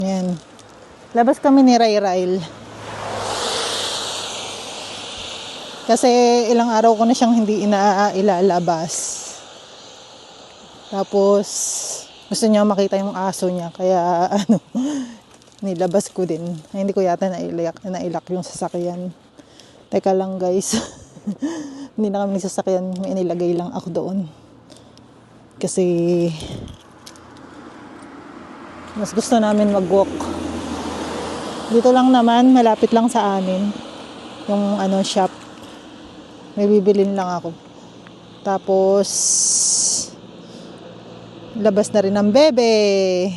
Yan. Labas kami ni Ray. Kasi ilang araw ko na siyang hindi ilalabas. Tapos, gusto niya makita yung aso niya. Kaya, nilabas ko din. Ay, hindi ko yata nailak yung sasakyan. Teka lang guys. Hindi na kami sasakyan. May inilagay lang ako doon. Kasi, mas gusto namin mag-walk. Dito lang naman, malapit lang sa amin. Yung shop. May bibilin lang ako. Tapos, labas na rin ang bebe.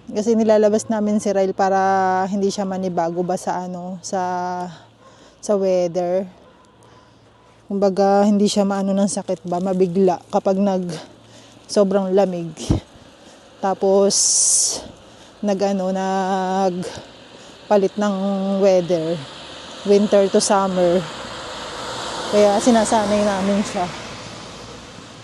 Kasi nilalabas namin si Ryle para hindi siya manibago ba sa sa weather. Kumbaga, hindi siya ng sakit ba, mabigla kapag sobrang lamig. Tapos, nagpalit ng weather. Winter to summer. Kaya sinasanay namin siya.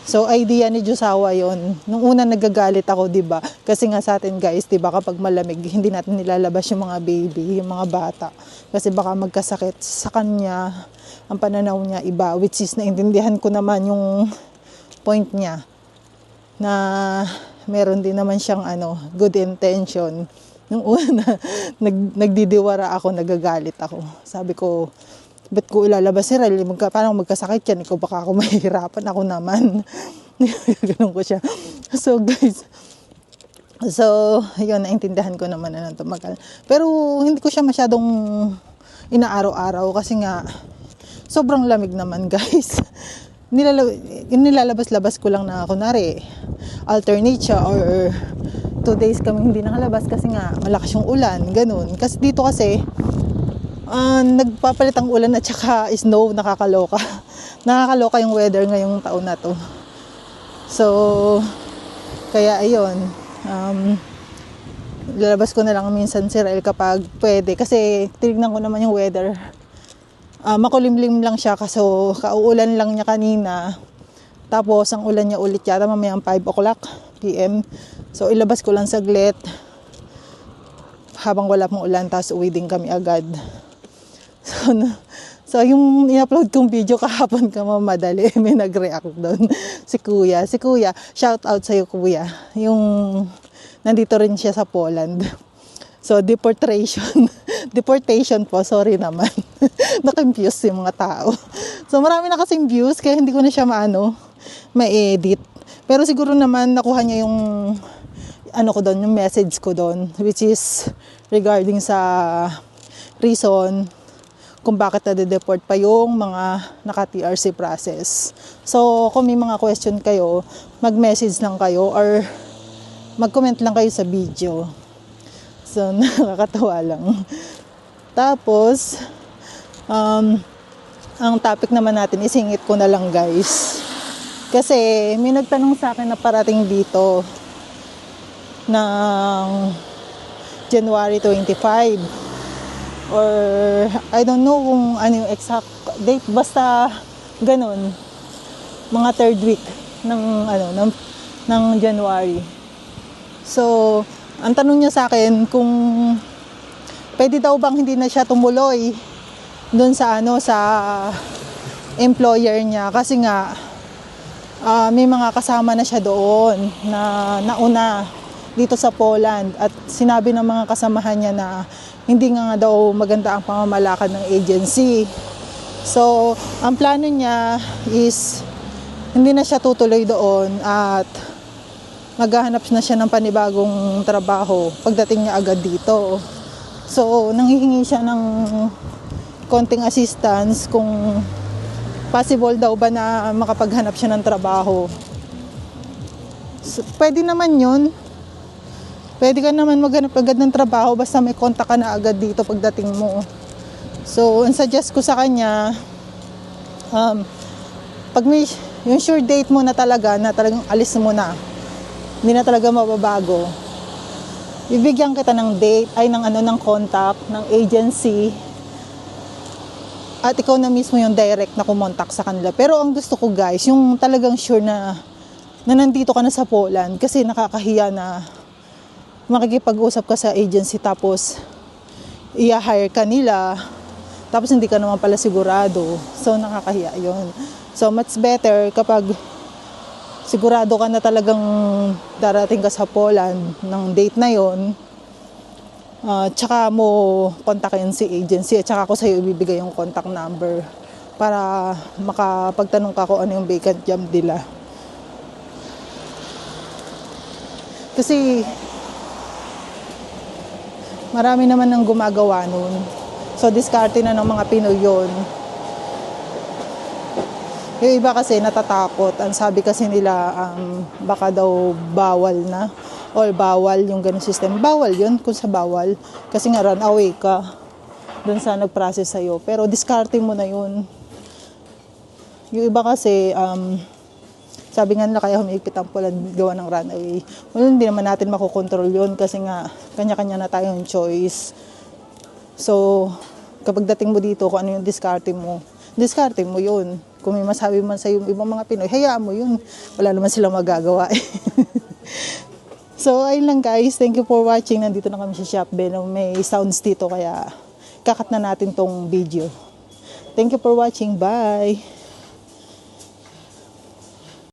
So, idea ni Josawa yon. Nung una nagagalit ako, diba? Kasi nga sa atin guys, diba, kapag malamig, hindi natin nilalabas yung mga baby, yung mga bata. Kasi baka magkasakit. Sa kanya, ang pananaw niya iba. Which is, naintindihan ko naman yung point niya. Na meron din naman siyang good intention. Nung una, nagdidiwara ako, nagagalit ako. Sabi ko, ba't ko ilalabas si Ryle? Parang magkasakit yan. Ikaw baka ako mahihirapan. Ako naman. Ganun ko siya. So guys, yun, naintindihan ko naman na tumagal. Pero hindi ko siya masyadong inaaraw-araw kasi nga sobrang lamig naman guys. Nilalabas-labas ko lang na kunwari alternate siya or 2 days kami hindi nakalabas kasi nga malakas yung ulan, ganun. Kasi dito kasi nagpapalit ang ulan at saka snow, nakakaloka. Nakakaloka yung weather ngayong taon na to. So, kaya ayun, lalabas ko na lang minsan si Ryle kapag pwede. Kasi tinignan ko naman yung weather. Makulimlim lang siya kasi kauulan lang niya kanina. Tapos ang ulan niya ulit yata mamayang 5 o'clock PM. So, ilabas ko lang saglit habang wala pang ulan, tapos uwi din kami agad. So yung in-upload kong video kahapon madali, may nag-react doon. Si kuya, shout out sa'yo kuya. Yung nandito rin siya sa Poland. So deportation po, sorry naman. Na-confuse yung mga tao. So marami na kasing views kaya hindi ko na siya ma-edit. Pero siguro naman nakuha niya yung yung message ko doon, which is regarding sa reason kung bakit na-deport pa yung mga naka-TRC process. So, kung may mga question kayo, mag-message lang kayo or mag-comment lang kayo sa video. So, nakakatawa lang. Tapos, ang topic naman natin, isingit ko na lang guys. Kasi, may nagtanong sa akin na parating dito ng January 25. Or I don't know kung ano yung exact date, basta ganun, mga 3rd week ng January. So ang tanong niya sa akin kung pwede daw bang hindi na siya tumuloy doon sa sa employer niya kasi nga may mga kasama na siya doon na nauna dito sa Poland at sinabi ng mga kasamahan niya na hindi nga daw maganda ang pamamalakad ng agency. So, ang plano niya is hindi na siya tutuloy doon at maghahanap na siya ng panibagong trabaho pagdating niya agad dito. So, nanghihingi siya ng konting assistance kung possible daw ba na makapaghanap siya ng trabaho. So, pwede naman yun. Pwede ka naman maghanap agad ng trabaho basta may kontak ka na agad dito pagdating mo. So, ang suggest ko sa kanya, pag may yung sure date mo na talagang alis mo na, hindi na talaga mababago, bibigyan kita ng date, ng contact, ng agency, at ikaw na mismo yung direct na kumontak sa kanila. Pero ang gusto ko guys, yung talagang sure na nandito ka na sa Poland, kasi nakakahiya na makikipag-usap ka sa agency tapos i-hire ka nila tapos hindi ka naman pala sigurado. So nakakahiya yun. So much better kapag sigurado ka na talagang darating ka sa Poland ng date na yon, tsaka mo kontakin si agency at tsaka ko sa'yo ibibigay yung contact number para makapagtanong ka kung ano yung vacant job nila. Kasi marami naman nang gumagawa nun. So diskarte na ng mga Pinoy yun. Yung iba kasi natatakot. Ang sabi kasi nila baka daw bawal na or bawal yung ganun system. Bawal yun kung sa bawal. Kasi nga run away ka dun sa nag-process sa'yo. Pero diskarte mo na yun. Yung iba kasi sabi nga nila kaya humigpit ang Poland gawa ng runaway. Well, hindi naman natin makokontrol yun kasi nga kanya-kanya na tayong choice. So, kapag dating mo dito, kung ano yung diskarte mo yun. Kung may masabi man sa yung ibang mga Pinoy, hayaan mo yun. Wala naman silang magagawa. So, ayun lang guys. Thank you for watching. Nandito na kami sa Shopbel. May sounds dito kaya kakat na natin tong video. Thank you for watching. Bye!